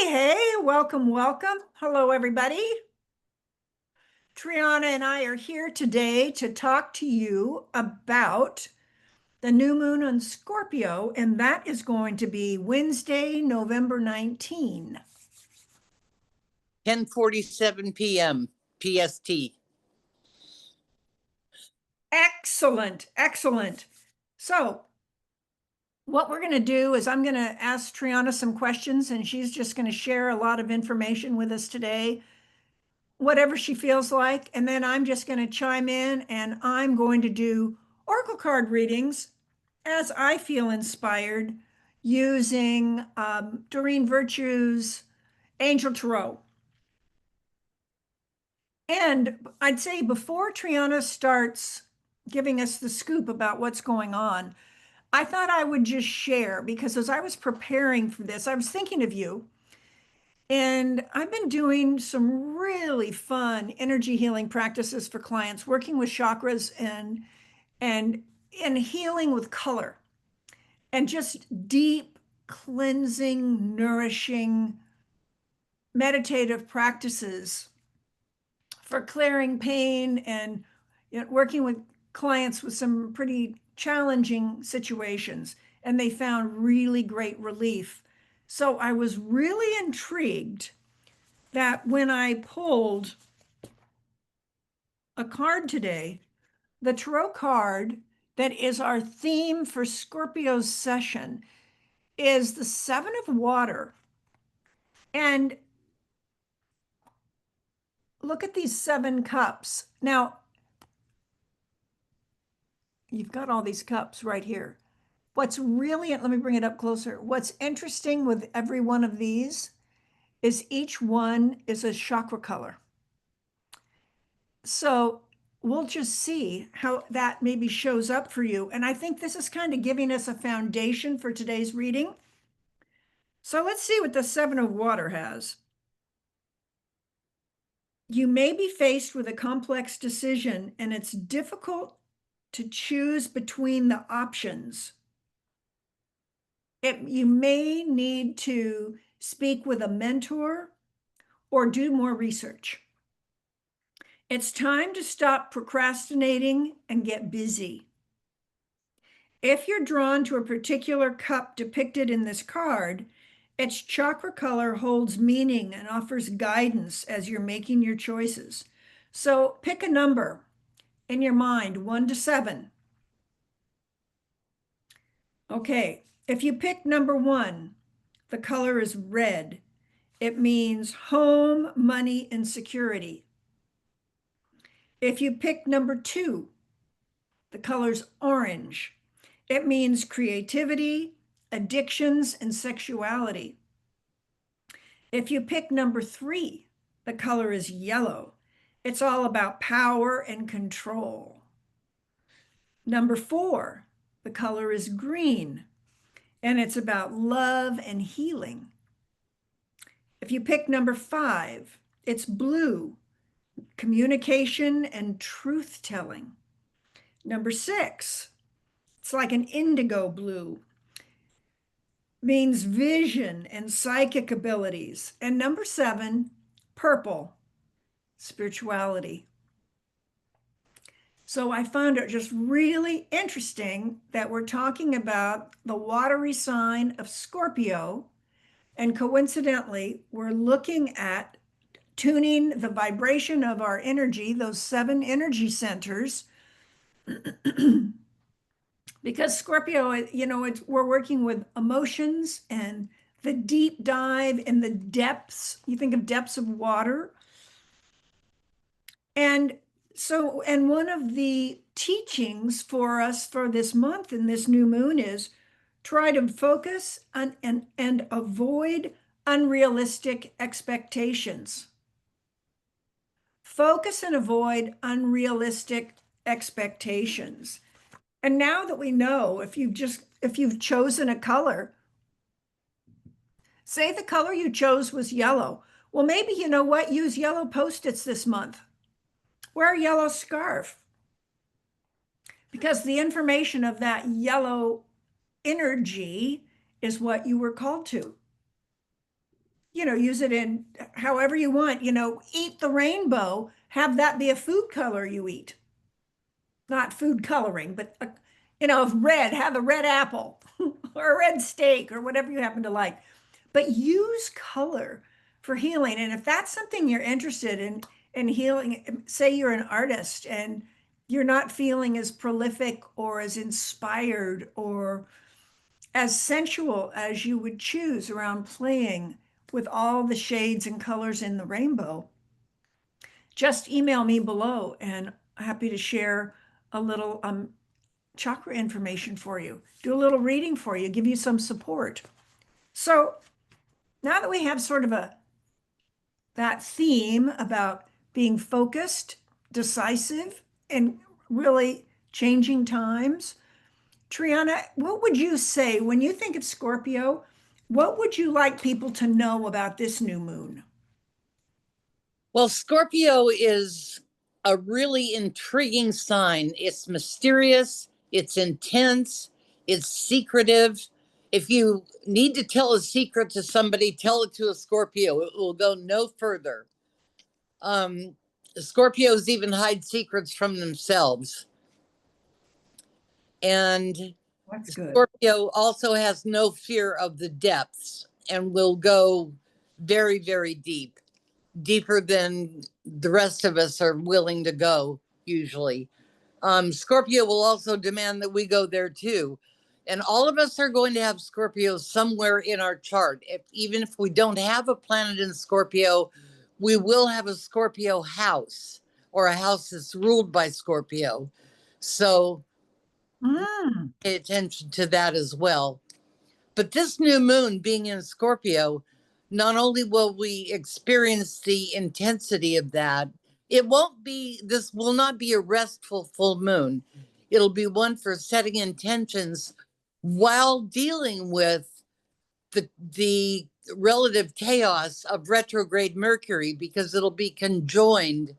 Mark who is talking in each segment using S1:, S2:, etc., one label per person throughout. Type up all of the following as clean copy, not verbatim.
S1: Hey, welcome, welcome. Hello, everybody. Triana and I are here today to talk to you about the new moon on Scorpio, and that is going to be Wednesday, November 19.
S2: 10:47 p.m. PST.
S1: Excellent, excellent. So what we're going to do is I'm going to ask Triana some questions, and she's just going to share a lot of information with us today, whatever she feels like. And then I'm just going to chime in and I'm going to do oracle card readings as I feel inspired using Doreen Virtue's Angel Tarot. And I'd say before Triana starts giving us the scoop about what's going on, I thought I would just share, because as I was preparing for this, I was thinking of you. And I've been doing some really fun energy healing practices for clients, working with chakras and healing with color, and just deep cleansing, nourishing, meditative practices for clearing pain and working with clients with some pretty challenging situations. And they found really great relief. So I was really intrigued that when I pulled a card today, the tarot card that is our theme for Scorpio's session is the Seven of Water. And look at these 7 cups. Now, you've got all these cups right here. What's really, let me bring it up closer. What's interesting with every one of these is each one is a chakra color. So we'll just see how that maybe shows up for you. And I think this is kind of giving us a foundation for today's reading. So let's see what the Seven of Water has. You may be faced with a complex decision, and it's difficult to choose between the options. You may need to speak with a mentor or do more research. It's time to stop procrastinating and get busy. If you're drawn to a particular cup depicted in this card, its chakra color holds meaning and offers guidance as you're making your choices. So pick a number in your mind, 1 to 7. Okay, if you pick number 1, the color is red. It means home, money, and security. If you pick number 2, the color's orange. It means creativity, addictions, and sexuality. If you pick number 3, the color is yellow. It's all about power and control. Number 4, the color is green, and it's about love and healing. If you pick number 5, it's blue, communication and truth-telling. Number 6, it's like an indigo blue, means vision and psychic abilities. And number 7, purple, spirituality. So I found it just really interesting that we're talking about the watery sign of Scorpio. And coincidentally, we're looking at tuning the vibration of our energy, those 7 energy centers, because Scorpio, we're working with emotions and the deep dive in the depths. You think of depths of water. And so, and one of the teachings for us for this month and this new moon is try to focus on and avoid unrealistic expectations. Focus and avoid unrealistic expectations. And now that we know, if you've chosen a color, say the color you chose was yellow. Well, maybe you know what? Use yellow Post-its this month. Wear a yellow scarf, because the information of that yellow energy is what you were called to. use it in however you want, eat the rainbow, have that be a food color you eat. Not food coloring, but, of red, have a red apple or a red steak or whatever you happen to like. But use color for healing. And if that's something you're interested in healing, say you're an artist and you're not feeling as prolific or as inspired or as sensual as you would choose around playing with all the shades and colors in the rainbow, just email me below and happy to share a little chakra information for you, do a little reading for you, give you some support. So now that we have sort of that theme about being focused, decisive, and really changing times, Triana, what would you say when you think of Scorpio? What would you like people to know about this new moon?
S2: Well, Scorpio is a really intriguing sign. It's mysterious, it's intense, it's secretive. If you need to tell a secret to somebody, tell it to a Scorpio. It will go no further. Scorpios even hide secrets from themselves. And
S1: That's good.
S2: Scorpio also has no fear of the depths and will go very, very deep, deeper than the rest of us are willing to go, usually. Scorpio will also demand that we go there too. And all of us are going to have Scorpio somewhere in our chart. Even if we don't have a planet in Scorpio, we will have a Scorpio house or a house that's ruled by Scorpio. So pay attention to that as well. But this new moon being in Scorpio, not only will we experience the intensity of that, this will not be a restful full moon. It'll be one for setting intentions while dealing with the relative chaos of retrograde Mercury, because it'll be conjoined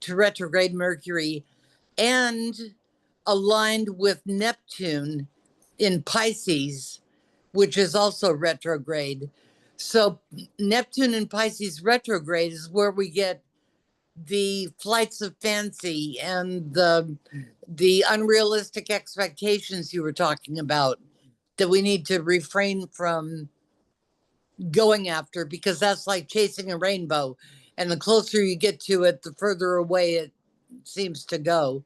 S2: to retrograde Mercury and aligned with Neptune in Pisces, which is also retrograde. So Neptune in Pisces retrograde is where we get the flights of fancy and the unrealistic expectations you were talking about that we need to refrain from going after, because that's like chasing a rainbow, and the closer you get to it, the further away it seems to go.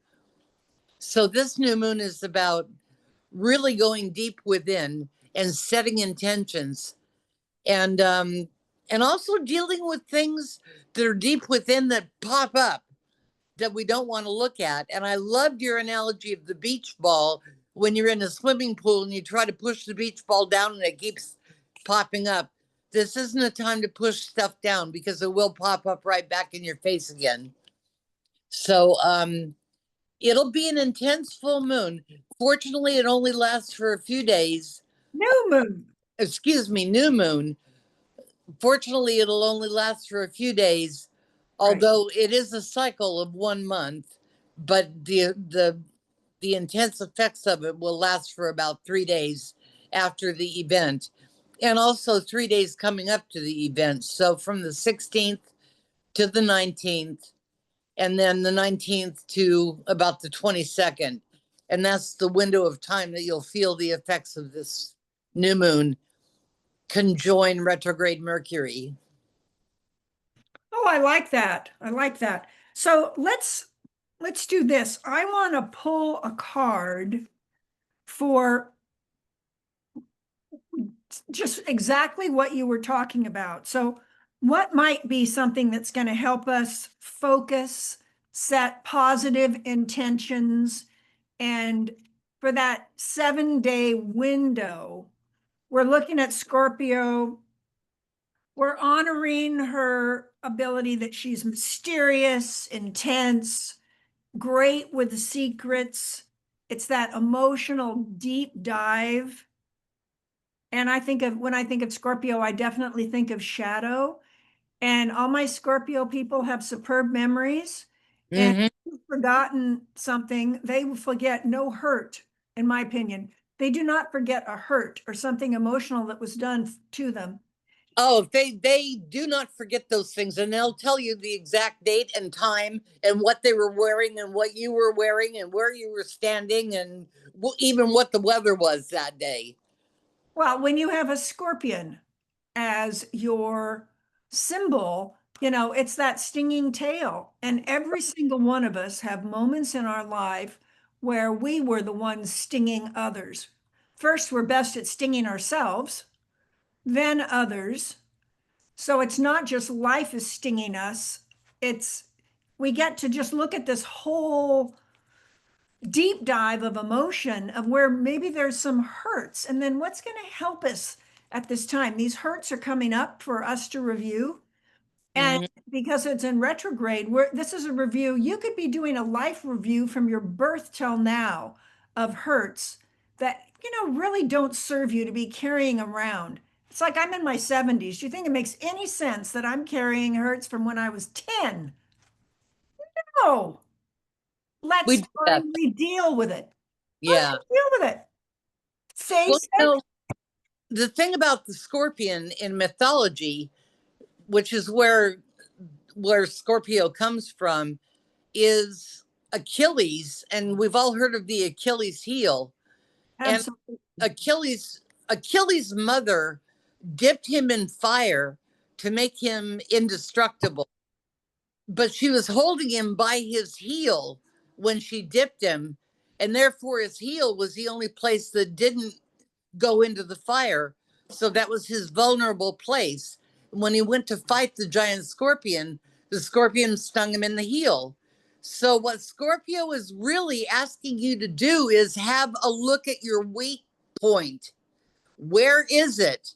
S2: So this new moon is about really going deep within and setting intentions, and also dealing with things that are deep within that pop up that we don't want to look at. And I loved your analogy of the beach ball. When you're in a swimming pool and you try to push the beach ball down and it keeps popping up, this isn't a time to push stuff down, because it will pop up right back in your face again. So it'll be an intense full moon. Fortunately, it only lasts for a few days.
S1: New moon.
S2: Excuse me, new moon. Fortunately, it'll only last for a few days,
S1: Right.
S2: although it is a cycle of 1 month. But the intense effects of it will last for about 3 days after the event, and also 3 days coming up to the event. So from the 16th to the 19th, and then the 19th to about the 22nd. And that's the window of time that you'll feel the effects of this new moon conjoin retrograde Mercury.
S1: Oh, I like that. I like that. So let's do this. I want to pull a card for just exactly what you were talking about. So what might be something that's going to help us focus, set positive intentions, and for that 7-day window, we're looking at Scorpio. We're honoring her ability that she's mysterious, intense, great with secrets. It's that emotional deep dive. And when I think of Scorpio, I definitely think of shadow. And all my Scorpio people have superb memories. And
S2: Mm-hmm.
S1: if you've forgotten something, they will forget no hurt, in my opinion. They do not forget a hurt or something emotional that was done to them.
S2: Oh, they do not forget those things, and they'll tell you the exact date and time and what they were wearing and what you were wearing and where you were standing and even what the weather was that day.
S1: Well, when you have a scorpion as your symbol, it's that stinging tail. And every single one of us have moments in our life where we were the ones stinging others. First, we're best at stinging ourselves, then others. So it's not just life is stinging us, it's we get to just look at this whole deep dive of emotion of where maybe there's some hurts. And then what's going to help us at this time? These hurts are coming up for us to review. And
S2: Mhm.
S1: because it's in retrograde, this is a review. You could be doing a life review from your birth till now of hurts that, really don't serve you to be carrying around. It's like I'm in my 70s. Do you think it makes any sense that I'm carrying hurts from when I was 10? No.
S2: We
S1: Let's
S2: do that.
S1: finally deal with it.
S2: Yeah.
S1: Let's deal with it. Stay
S2: Well,
S1: sick.
S2: the thing about the scorpion in mythology, which is where Scorpio comes from, is Achilles, and we've all heard of the Achilles heel. And
S1: Absolutely.
S2: Achilles' mother dipped him in fire to make him indestructible, but she was holding him by his heel when she dipped him, and therefore his heel was the only place that didn't go into the fire. So that was his vulnerable place. When he went to fight the giant scorpion, the scorpion stung him in the heel. So, what Scorpio is really asking you to do is have a look at your weak point. Where is it?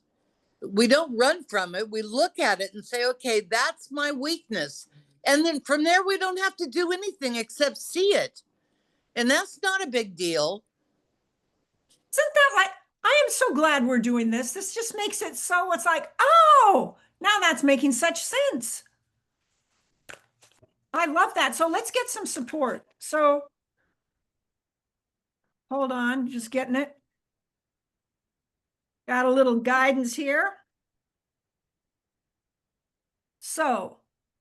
S2: We don't run from it. We look at it and say, okay, that's my weakness. And then from there, we don't have to do anything except see it. And that's not a big deal.
S1: Isn't that like, I am so glad we're doing this. This just makes it so it's like, oh, now that's making such sense. I love that. So let's get some support. So hold on, just getting it. Got a little guidance here. So,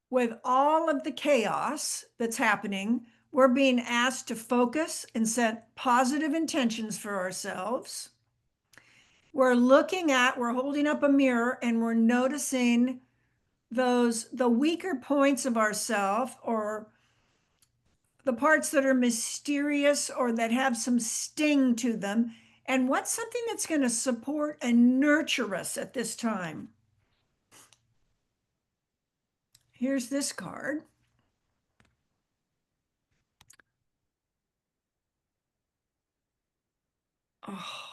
S1: with all of the chaos that's happening, we're being asked to focus and set positive intentions for ourselves. We're holding up a mirror and we're noticing the weaker points of ourself or the parts that are mysterious or that have some sting to them. And what's something that's going to support and nurture us at this time? Here's this card. Oh,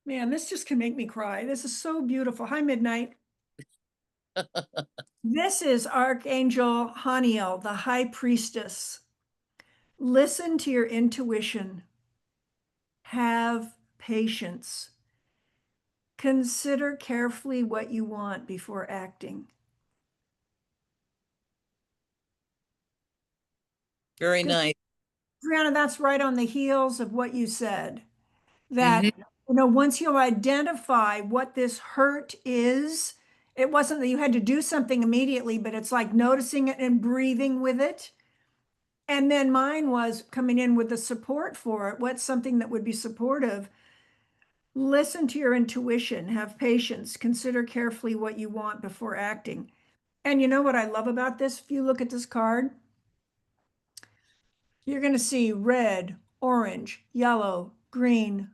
S1: man, this just can make me cry. This is so beautiful. Hi, Midnight. This is Archangel Haniel, the High Priestess. Listen to your intuition. Have patience. Consider carefully what you want before acting.
S2: Very nice.
S1: Brianna, that's right on the heels of what you said. That,
S2: Mm-hmm.
S1: once you identify what this hurt is, it wasn't that you had to do something immediately, but it's like noticing it and breathing with it. And then mine was coming in with the support for it. What's something that would be supportive? Listen to your intuition, have patience, consider carefully what you want before acting. And you know what I love about this? If you look at this card, you're going to see red, orange, yellow, green,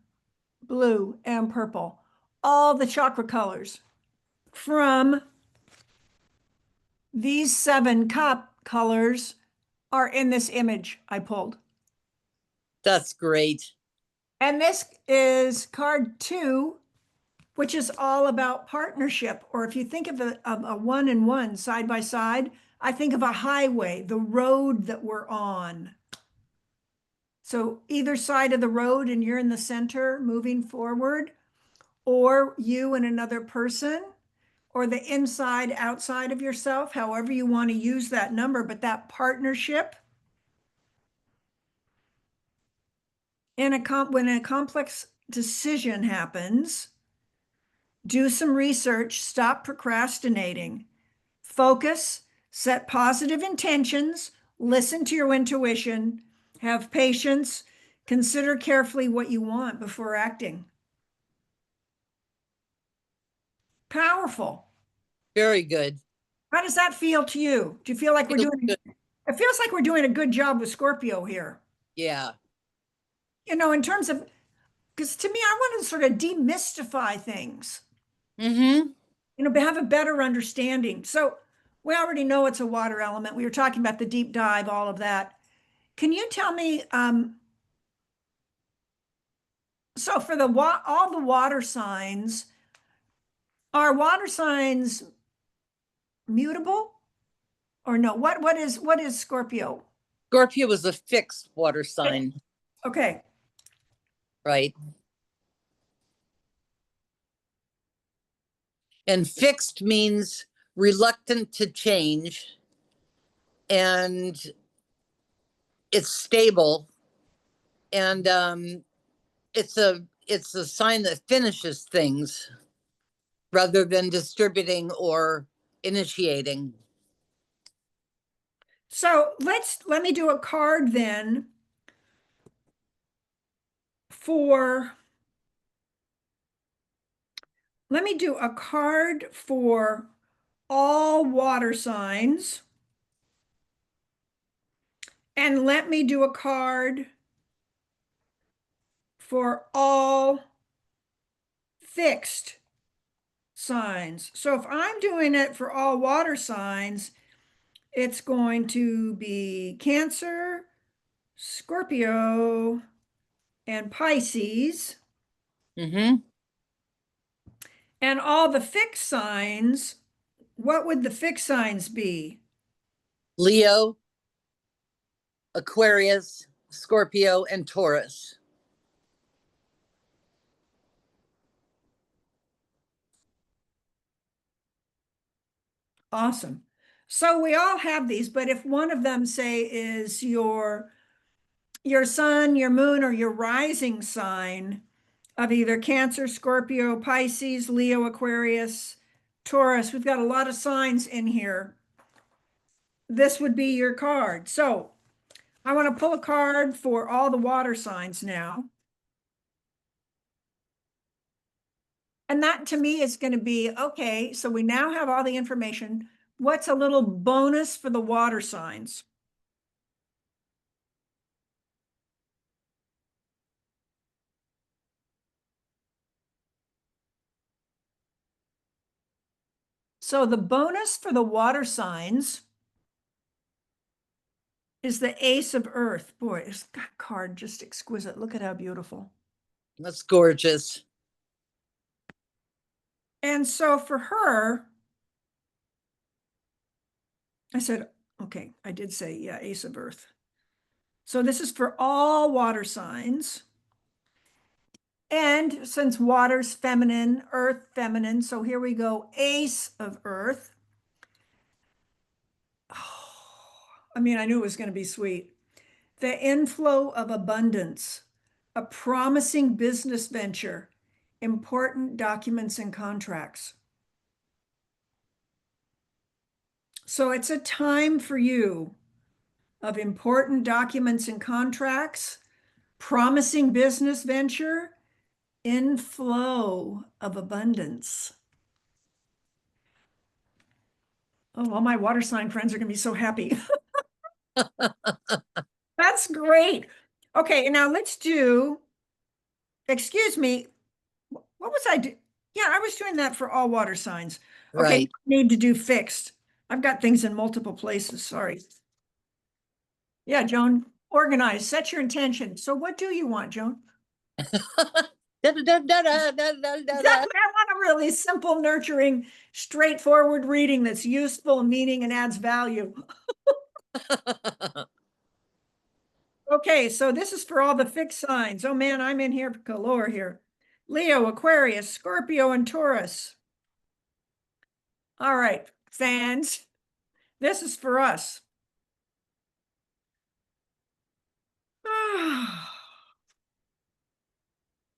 S1: blue, and purple. All the chakra colors from these 7 cup colors are in this image I pulled.
S2: That's great.
S1: And this is card 2, which is all about partnership. Or if you think of a 1 and 1 side by side, I think of a highway, the road that we're on. So either side of the road and you're in the center moving forward, or you and another person, or the inside outside of yourself, however you want to use that number, but that partnership when a complex decision happens, do some research, stop procrastinating, focus, set positive intentions, listen to your intuition, have patience, consider carefully what you want before acting. Powerful.
S2: Very good.
S1: How does that feel to you? Do you feel like we're
S2: Feels
S1: doing,
S2: good.
S1: it feels like we're doing a good job with Scorpio here.
S2: Yeah.
S1: In terms of, because to me, I want to sort of demystify things,
S2: Mm-hmm.
S1: have a better understanding. So we already know it's a water element. We were talking about the deep dive, all of that. Can you tell me, so for all the water signs, are water signs mutable or no? What is Scorpio?
S2: Scorpio was a fixed water sign,
S1: Okay.
S2: right? And fixed means reluctant to change, and it's stable, and it's a sign that finishes things rather than distributing or initiating.
S1: So let me do a card then for, let me do a card for all water signs. And let me do a card for all fixed signs. So if I'm doing it for all water signs, it's going to be Cancer, Scorpio, and Pisces.
S2: Mm-hmm.
S1: And all the fixed signs, what would the fixed signs be?
S2: Leo, Aquarius, Scorpio, and Taurus.
S1: Awesome. So we all have these, but if one of them, say, is your sun, your moon, or your rising sign of either Cancer, Scorpio, Pisces, Leo, Aquarius, Taurus, we've got a lot of signs in here. This would be your card. So I want to pull a card for all the water signs now. And that to me is going to be, okay, so we now have all the information. What's a little bonus for the water signs? So the bonus for the water signs is the Ace of Earth. Boy, is that card just exquisite. Look at how beautiful.
S2: That's gorgeous.
S1: And so for her, I said, okay, I did say, yeah, Ace of Earth. So this is for all water signs. And since water's feminine, earth feminine, so here we go, Ace of Earth. Oh, I mean, I knew it was going to be sweet. The inflow of abundance, a promising business venture, important documents and contracts. So it's a time for you of important documents and contracts, promising business venture, inflow of abundance. Oh, all my water sign friends are going to be so happy. That's great. Okay, now let's do, excuse me, what was I do? Yeah, I was doing that for all water signs. Okay,
S2: Right.
S1: need to do fixed. I've got things in multiple places, sorry. Yeah, Joan, organize, set your intention. So what do you want, Joan?
S2: Da, da, da, da, da, da, da, da.
S1: Exactly. I want a really simple, nurturing, straightforward reading that's useful, meaning, and adds value. Okay, so this is for all the fixed signs. Oh man, I'm in here galore here. Leo, Aquarius, Scorpio, and Taurus. All right, fans, this is for us.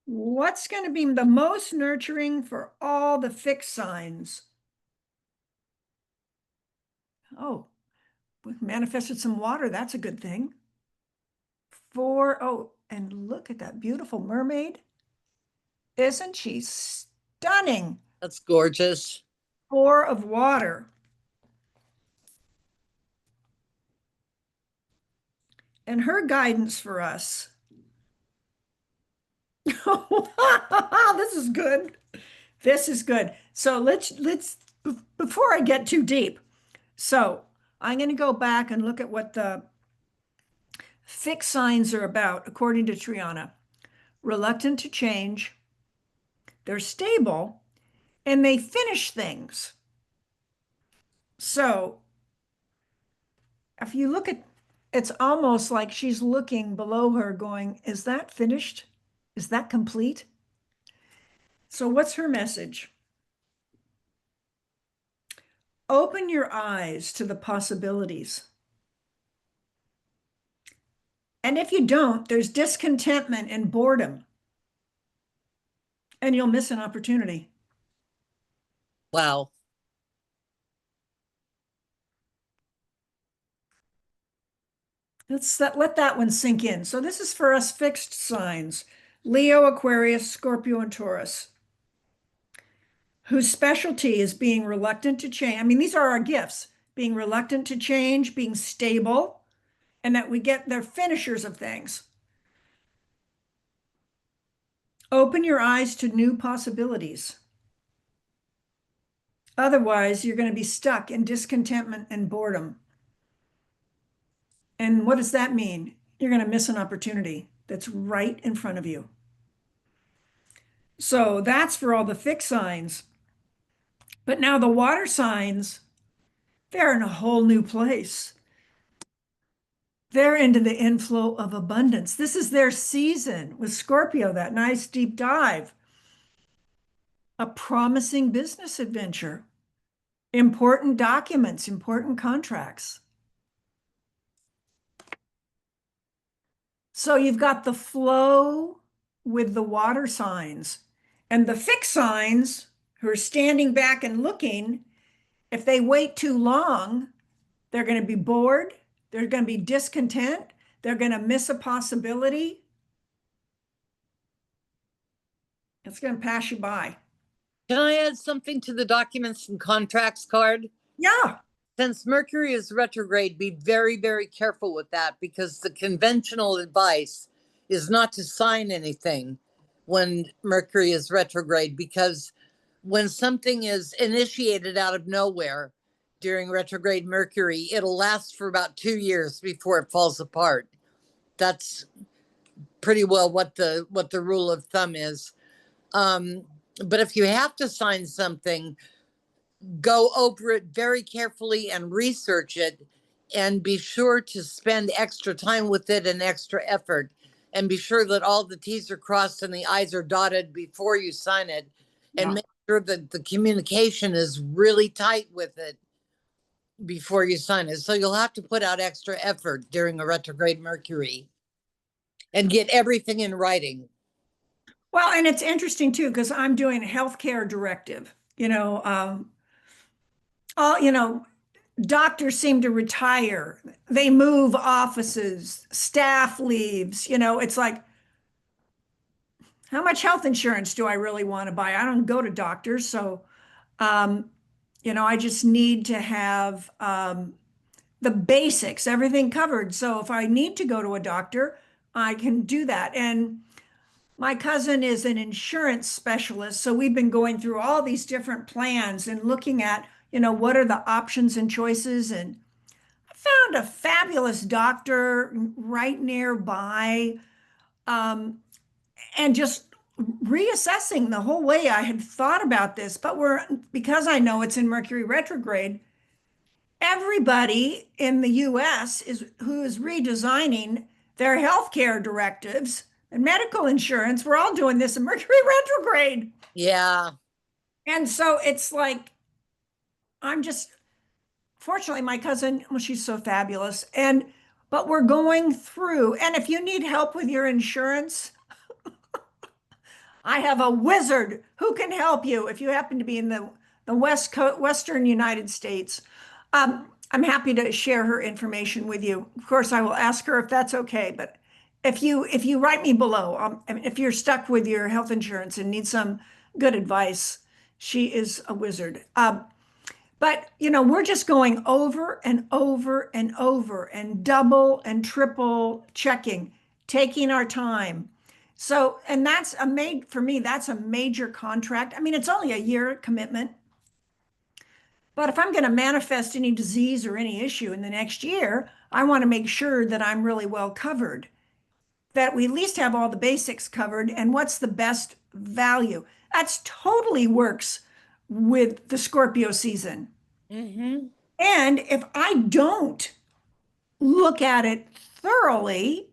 S1: What's going to be the most nurturing for all the fixed signs? Oh, we've manifested some water. That's a good thing. Four, oh, and look at that beautiful mermaid. Isn't she stunning?
S2: That's gorgeous.
S1: Four of water. And her guidance for us. This is good. This is good. So let's before I get too deep. So I'm going to go back and look at what the fixed signs are about, according to Triana. Reluctant to change, they're stable, and they finish things. So if you look at, it's almost like she's looking below her going, is that finished? Is that complete? So what's her message? Open your eyes to the possibilities. And if you don't, there's discontentment and boredom, and you'll miss an opportunity.
S2: Wow.
S1: Let that one sink in. So this is for us fixed signs, Leo, Aquarius, Scorpio, and Taurus, whose specialty is being reluctant to change. I mean, these are our gifts, being reluctant to change, being stable, and that we get their finishers of things. Open your eyes to new possibilities. Otherwise, you're going to be stuck in discontentment and boredom. And what does that mean? You're going to miss an opportunity that's right in front of you. So that's for all the fixed signs. But now the water signs, they're in a whole new place. They're into the inflow of abundance. This is their season with Scorpio, that nice deep dive. A promising business adventure, important documents, important contracts. So you've got the flow with the water signs and the fixed signs who are standing back and looking. If they wait too long, they're going to be bored. They're going to be discontent. They're going to miss a possibility. It's going to pass you by.
S2: Can I add something to the documents and contracts card?
S1: Yeah.
S2: Since Mercury is retrograde, be very, very careful with that because the conventional advice is not to sign anything when Mercury is retrograde, because when something is initiated out of nowhere during retrograde Mercury, it'll last for about 2 years before it falls apart. That's pretty well what the rule of thumb is. But if you have to sign something, go over it very carefully and research it, and be sure to spend extra time with it and extra effort, and be sure that all the T's are crossed and the I's are dotted before you sign it, and
S1: Yeah.
S2: make sure that the communication is really tight with it before you sign it. So you'll have to put out extra effort during a retrograde Mercury and get everything in writing.
S1: Well, and it's interesting too, because I'm doing a healthcare directive. All, doctors seem to retire. They move offices, staff leaves. It's like, how much health insurance do I really want to buy? I don't go to doctors. So, um, I just need to have the basics, everything covered. So if I need to go to a doctor, I can do that. And my cousin is an insurance specialist. So we've been going through all these different plans and looking at, what are the options and choices. And I found a fabulous doctor right nearby. And just reassessing the whole way I had thought about this. But because I know it's in Mercury retrograde, everybody in the US who is redesigning their healthcare directives and medical insurance. We're all doing this in Mercury retrograde.
S2: Yeah.
S1: And so it's like, I'm just, fortunately, my cousin, well, she's so fabulous. But we're going through, and if you need help with your insurance, I have a wizard who can help you if you happen to be in the Western United States. I'm happy to share her information with you. Of course, I will ask her if that's okay. But if you write me below, I mean, if you're stuck with your health insurance and need some good advice, she is a wizard. But we're just going over and over and over and double and triple checking, taking our time. So, and for me, that's a major contract. I mean, it's only a year commitment, but if I'm going to manifest any disease or any issue in the next year, I want to make sure that I'm really well covered, that we at least have all the basics covered and what's the best value. That's totally works with the Scorpio season.
S2: Mm-hmm.
S1: And if I don't look at it thoroughly,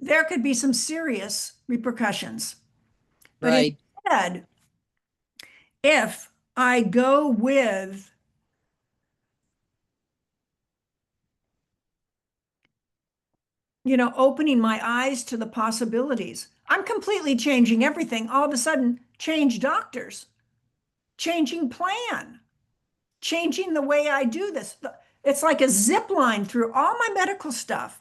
S1: there could be some serious repercussions. But
S2: Right.
S1: instead, if I go with, opening my eyes to the possibilities, I'm completely changing everything. All of a sudden, change doctors, changing plan, changing the way I do this. It's like a zip line through all my medical stuff.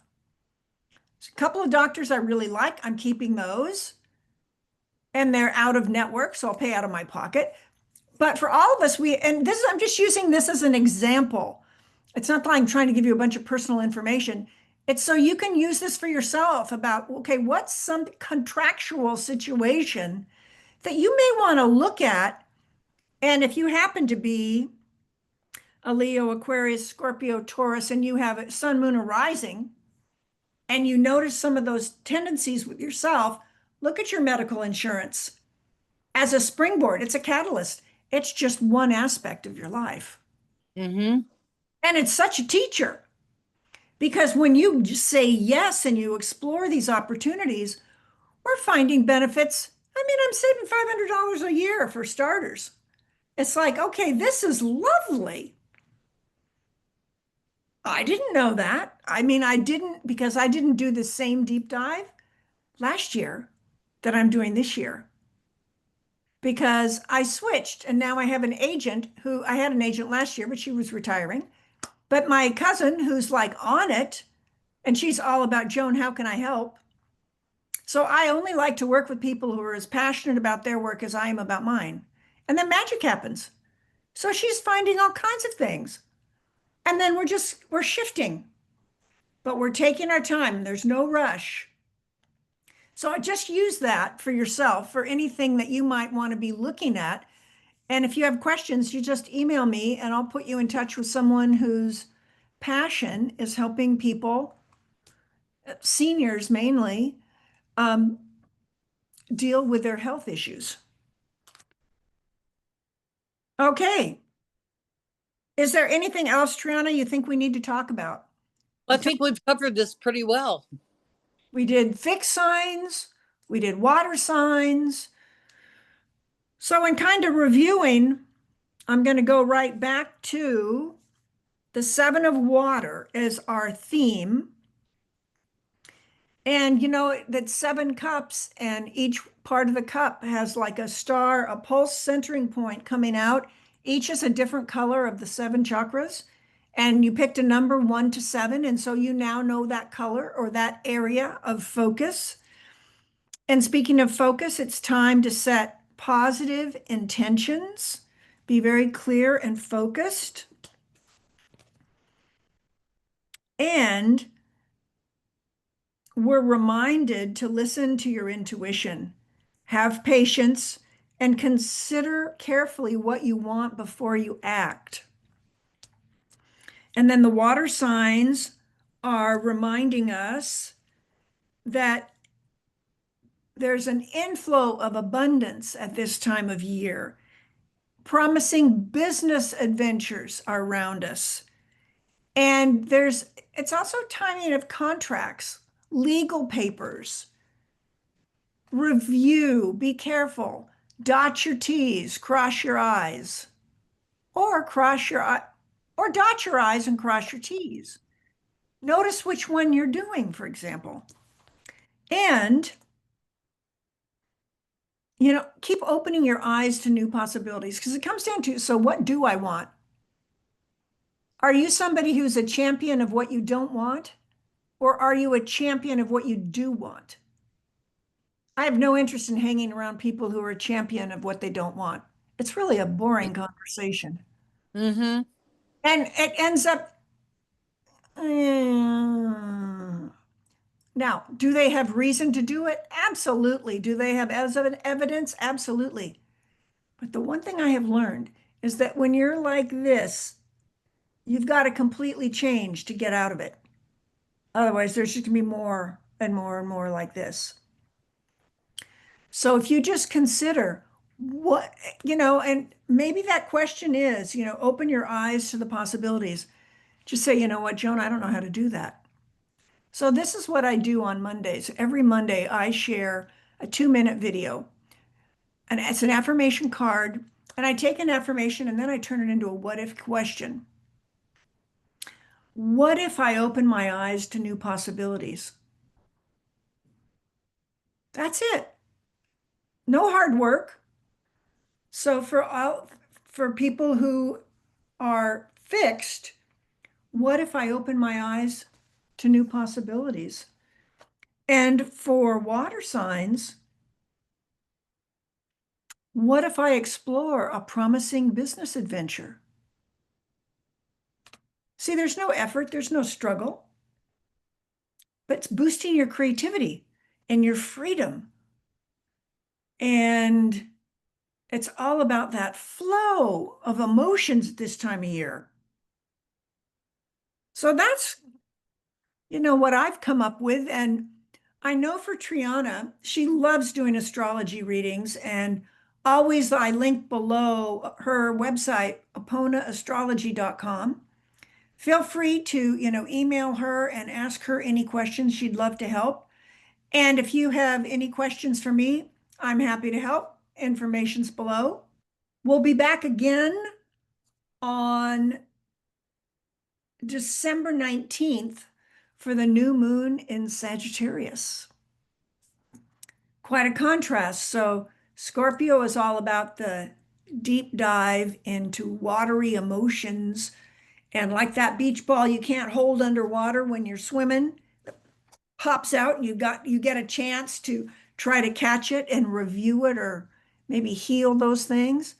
S1: A couple of doctors I really like, I'm keeping those, and they're out of network, so I'll pay out of my pocket. But for all of us, I'm just using this as an example. It's not that I'm trying to give you a bunch of personal information. It's so you can use this for yourself about, okay, what's some contractual situation that you may want to look at? And if you happen to be a Leo, Aquarius, Scorpio, Taurus, and you have a sun, moon, or rising, and you notice some of those tendencies with yourself, look at your medical insurance as a springboard. It's a catalyst. It's just one aspect of your life.
S2: Mm-hmm.
S1: And it's such a teacher because when you just say yes and you explore these opportunities, we're finding benefits. I mean, I'm saving $500 a year for starters. It's like, okay, this is lovely. I didn't know that. I mean, I didn't because I didn't do the same deep dive last year that I'm doing this year because I switched and now I have an agent who I had an agent last year, but she was retiring. But my cousin, who's like on it, and she's all about Joan, how can I help? So I only like to work with people who are as passionate about their work as I am about mine. And then magic happens. So she's finding all kinds of things. And then we're shifting, but we're taking our time. There's no rush. So I just use that for yourself for anything that you might want to be looking at. And if you have questions, you just email me and I'll put you in touch with someone whose passion is helping people, seniors mainly, um, deal with their health issues. Okay. Is there anything else, Triana, you think we need to talk about?
S2: I think we've covered this pretty well.
S1: We did fixed signs, we did water signs. So, in kind of reviewing, I'm going to go right back to the Seven of Water as our theme. And that seven cups, and each part of the cup has like a star, a pulse centering point coming out. Each is a different color of the seven chakras. And you picked a number 1 to 7. And so you now know that color or that area of focus. And speaking of focus, it's time to set positive intentions. Be very clear and focused. And we're reminded to listen to your intuition, have patience, and consider carefully what you want before you act. And then the water signs are reminding us that there's an inflow of abundance at this time of year. Promising business adventures are around us. And it's also timing of contracts, legal papers, review, be careful, dot your T's, cross your I's, or or dot your I's and cross your T's. Notice which one you're doing, for example. And keep opening your eyes to new possibilities because it comes down to, so what do I want? Are you somebody who's a champion of what you don't want? Or are you a champion of what you do want? I have no interest in hanging around people who are a champion of what they don't want. It's really a boring conversation.
S2: Mm-hmm.
S1: And it ends up, now, do they have reason to do it? Absolutely. Do they have as of evidence? Absolutely. But the one thing I have learned is that when you're like this, you've got to completely change to get out of it. Otherwise, there's just going to be more and more and more like this. So if you just consider what, and maybe that question is, open your eyes to the possibilities. Just say, you know what, Joan, I don't know how to do that. So this is what I do on Mondays. Every Monday, I share a 2-minute video, and it's an affirmation card. And I take an affirmation and then I turn it into a what if question. What if I open my eyes to new possibilities? That's it. No hard work. So for people who are fixed, what if I open my eyes to new possibilities? And for water signs, what if I explore a promising business adventure? See, there's no effort, there's no struggle, but it's boosting your creativity and your freedom. And it's all about that flow of emotions at this time of year. So that's, what I've come up with. And I know for Triana, she loves doing astrology readings. And always I link below her website, aponaastrology.com. Feel free to, email her and ask her any questions. She'd love to help. And if you have any questions for me, I'm happy to help. Information's below. We'll be back again on December 19th for the new moon in Sagittarius. Quite a contrast. So, Scorpio is all about the deep dive into watery emotions. And like that beach ball you can't hold underwater when you're swimming, pops out and you get a chance to try to catch it and review it or maybe heal those things.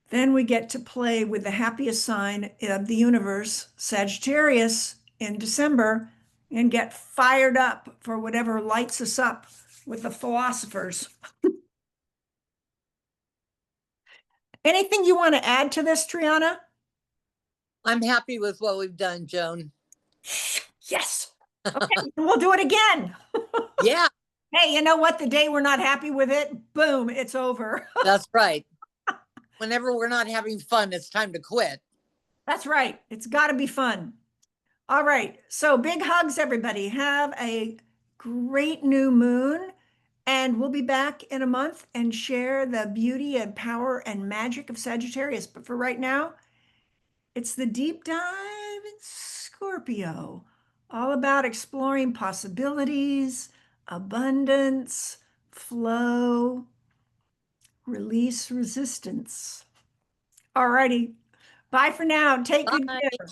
S1: Then we get to play with the happiest sign of the universe, Sagittarius, in December and get fired up for whatever lights us up with the philosophers. Anything you want to add to this, Triana?
S2: I'm happy with what we've done, Joan.
S1: Yes. Okay, we'll do it again.
S2: Yeah,
S1: Hey, you know what? The day we're not happy with it, boom, it's over.
S2: that's right. Whenever we're not having fun, it's time to quit.
S1: That's right. It's got to be fun. All right. So big hugs, everybody. Have a great new moon. And we'll be back in a month and share the beauty and power and magic of Sagittarius. But for right now, it's the deep dive in Scorpio, all about exploring possibilities, abundance, flow, release resistance. All righty. Bye for now. Take good
S2: Bye.
S1: care.